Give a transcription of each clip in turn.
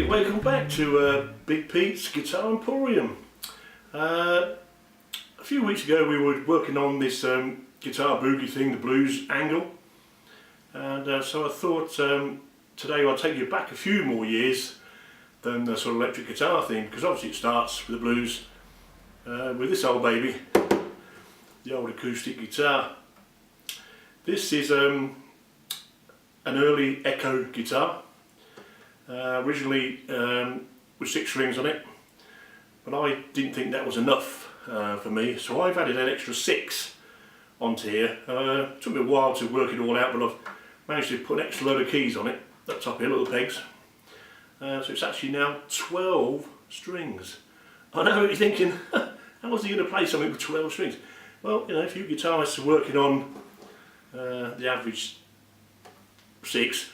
Right, welcome back to Big Pete's Guitar Emporium. A few weeks ago we were working on this guitar boogie thing, the blues angle, and so I thought today I'll take you back a few more years than the sort of electric guitar thing, because obviously it starts with the blues with this old baby, the old acoustic guitar. This is an early Echo guitar. Originally with 6 strings on it, but I didn't think that was enough for me, so I've added an extra 6 onto here. It took me a while to work it all out, but I've managed to put an extra load of keys on it, that top here, little pegs. So it's actually now 12 strings. I know what you're thinking, how was he going to play something with 12 strings? Well, you know, if you guitarists are working on the average 6,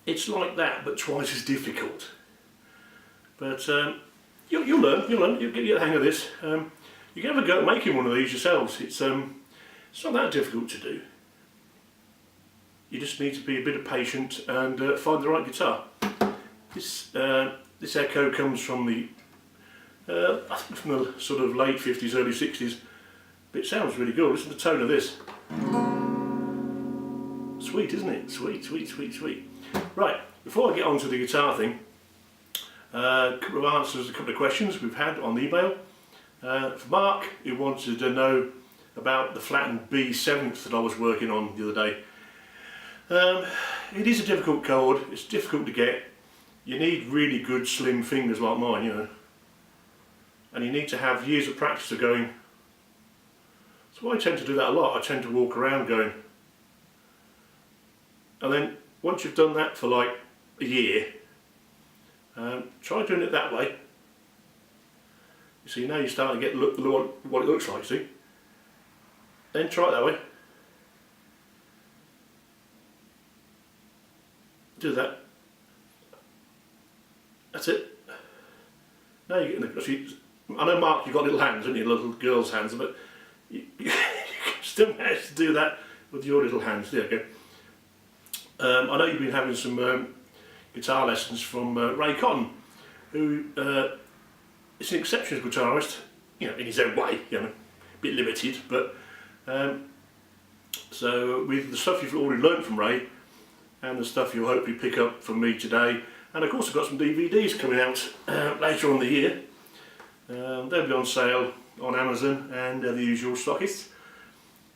it's like that, but twice as difficult. But you'll learn, you'll get the hang of this. You can have a go at making one of these yourselves. It's not that difficult to do. You just need to be a bit patient and find the right guitar. This Echo comes from the I think from the sort of late 50s, early 60s. But it sounds really good. Listen to the tone of this. Sweet, isn't it? Sweet, sweet, sweet, sweet. Right, before I get on to the guitar thing, a couple of answers, a couple of questions we've had on the email. For Mark, who wanted to know about the flattened B7th that I was working on the other day. It is a difficult chord, it's difficult to get. You need really good slim fingers like mine, you know. And you need to have years of practice of going. So I tend to do that a lot. I tend to walk around going. And then once you've done that for like a year, try doing it that way. You see, now you start to get what it looks like, see? Then try it that way. Do that. That's it. Now you're getting the... See, I know, Mark, you've got little hands, haven't you? Little girl's hands, but you can still manage to do that with your little hands. There you go. I know you've been having some guitar lessons from Ray Cotton, who is an exceptional guitarist, you know, in his own way, you know, a bit limited, but so with the stuff you've already learned from Ray and the stuff you'll hopefully pick up from me today, and of course I've got some DVDs coming out later on in the year. They'll be on sale on Amazon and the usual stockists.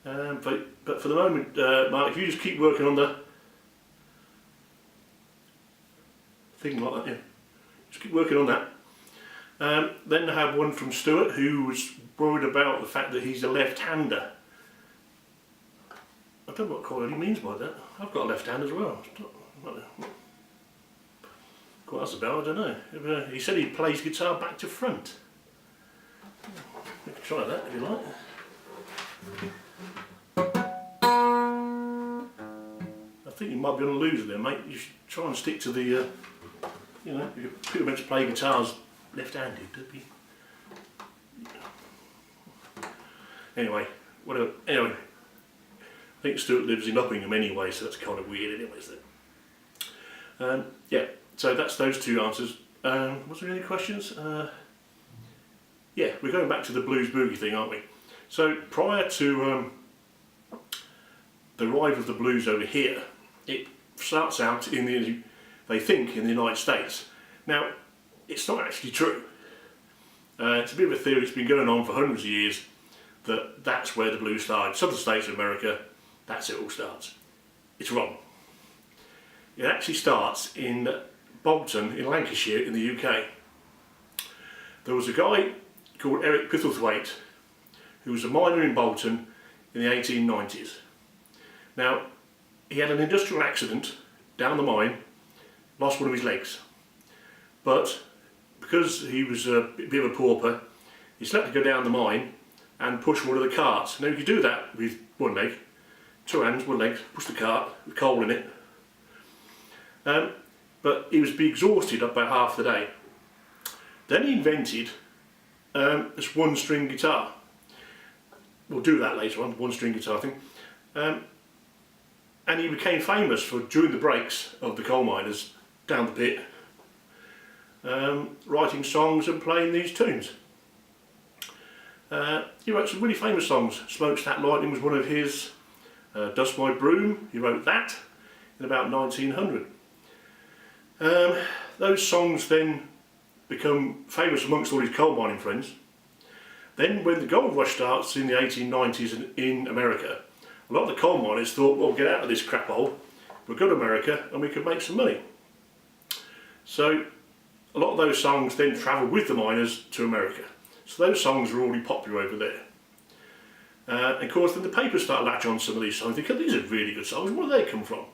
But for the moment, Mark, if you just keep working on the thing like that, yeah. Just keep working on that. Then I have one from Stuart, who was worried about the fact that he's a left-hander. I don't know what he means by that. I've got a left hand as well. What that's about, I don't know. He said he plays guitar back to front. We can try that if you like. I think you might be on a loser there, mate. You should try and stick to the, you know, people are meant to play guitars left-handed. Anyway, whatever. Anyway, I think Stuart lives in Uppingham anyway, so that's kind of weird anyway, isn't it? Yeah, so that's those two answers. Was there any questions? Yeah, we're going back to the blues boogie thing, aren't we? So prior to the rise of the blues over here, it starts out in the, they think, in the United States. Now, it's not actually true. It's a bit of a theory. It's been going on for hundreds of years that that's where the blues started. Southern states of America, that's it all starts. It's wrong. It actually starts in Bolton in Lancashire in the UK. There was a guy called Eric Pithlewaite who was a miner in Bolton in the 1890s. Now, he had an industrial accident down the mine, lost one of his legs, but because he was a bit of a pauper, he slept to go down the mine and push one of the carts. Now you could do that with one leg, 2 hands, 1 leg, push the cart with coal in it. But he was exhausted up by half the day. Then he invented this 1-string guitar. We'll do that later on, 1-string guitar thing. And he became famous for, during the breaks of the coal miners down the pit, writing songs and playing these tunes. He wrote some really famous songs. Smokestack Lightning was one of his. Dust My Broom, he wrote that in about 1900. Those songs then become famous amongst all his coal mining friends. Then when the gold rush starts in the 1890s in America, a lot of the coal miners thought, well, get out of this crap hole, we'll go to America and we can make some money. So a lot of those songs then travelled with the miners to America. So those songs were already popular over there. And of course then the papers start latching on some of these songs. They think, these are really good songs, where do they come from?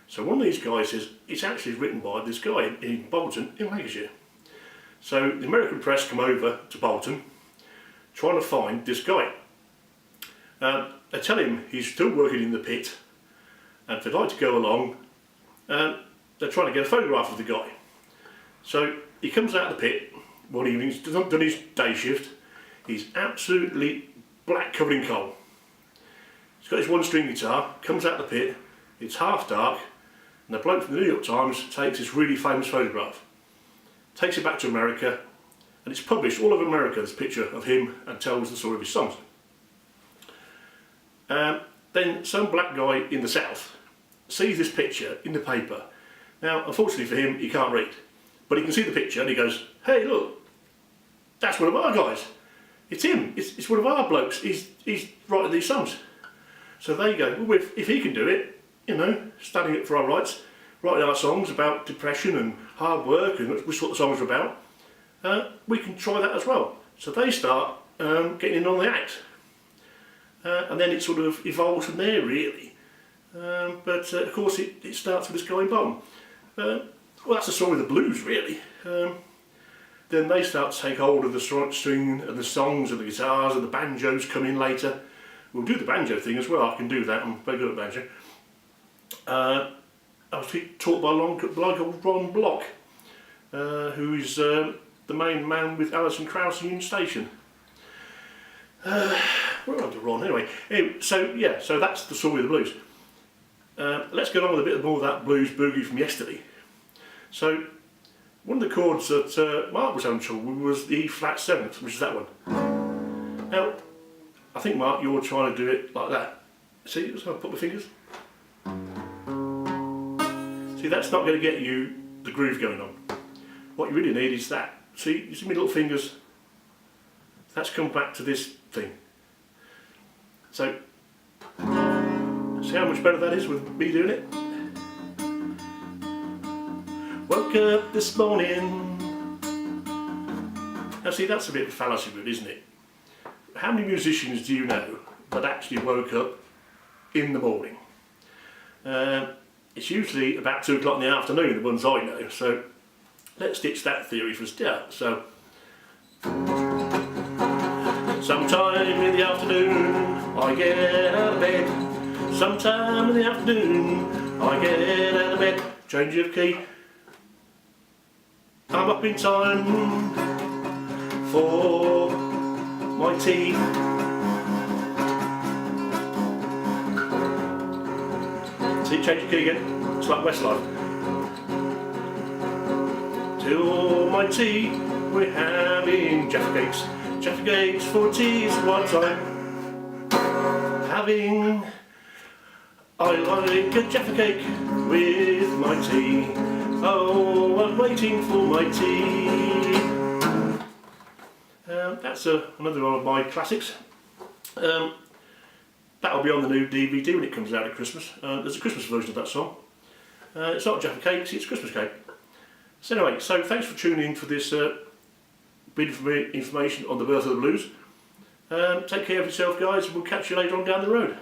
So one of these guys says, it's actually written by this guy in Bolton in Lancashire. So the American press come over to Bolton trying to find this guy. They tell him he's still working in the pit, and if they'd like to go along, they're trying to get a photograph of the guy. So he comes out of the pit one evening, he's done his day shift, he's absolutely black, covered in coal. He's got his one string guitar, comes out the pit, it's half dark, and the bloke from the New York Times takes this really famous photograph, takes it back to America, and it's published all over America, this picture of him, and tells the story of his songs. Then some black guy in the South sees this picture in the paper. Now, unfortunately for him, he can't read, but he can see the picture and he goes, hey look, that's one of our guys. It's him, it's one of our blokes, he's writing these songs. So they go, well, if he can do it, you know, standing up for our rights, writing our songs about depression and hard work and which what the songs are about, we can try that as well. So they start getting in on the act. And then it sort of evolves from there really. But of course it starts with this guy in Bolton. Well, that's the story of the blues really. Then they start to take hold of the string and the songs and the guitars, and the banjos come in later. We'll do the banjo thing as well, I can do that, I'm very good at banjo. I was taught by a bloke called Ron Block, who is the main man with Alison Krauss in Union Station. We're on to Ron anyway. So yeah, so that's the story of the blues. Let's get on with a bit more of that blues boogie from yesterday. So one of the chords that Mark was having trouble with was the E flat 7th, which is that one. Now, I think Mark, you're trying to do it like that. See, so I put my fingers. See, that's not going to get you the groove going on. What you really need is that. See, you see my little fingers? That's come back to this thing. So, see how much better that is with me doing it? Woke up this morning. Now see, that's a bit of a fallacy, isn't it? How many musicians do you know that actually woke up in the morning? It's usually about 2 o'clock in the afternoon, the ones I know, so let's ditch that theory for a start. So, sometime in the afternoon I get out of bed. Sometime in the afternoon I get out of bed. Change of key. I'm up in time for my tea. See, change your key again. It's like Westlife. Till my tea, we're having Jaffa cakes. Jaffa cakes for tea is what I'm having. I like a Jaffa cake with my tea. Oh, I'm waiting for my tea. That's another one of my classics. That'll be on the new DVD when it comes out at Christmas. There's a Christmas version of that song. It's not Jaffa Cakes, it's Christmas Cake. So anyway, so thanks for tuning in for this bit of information on the birth of the blues. Take care of yourself guys, and we'll catch you later on down the road.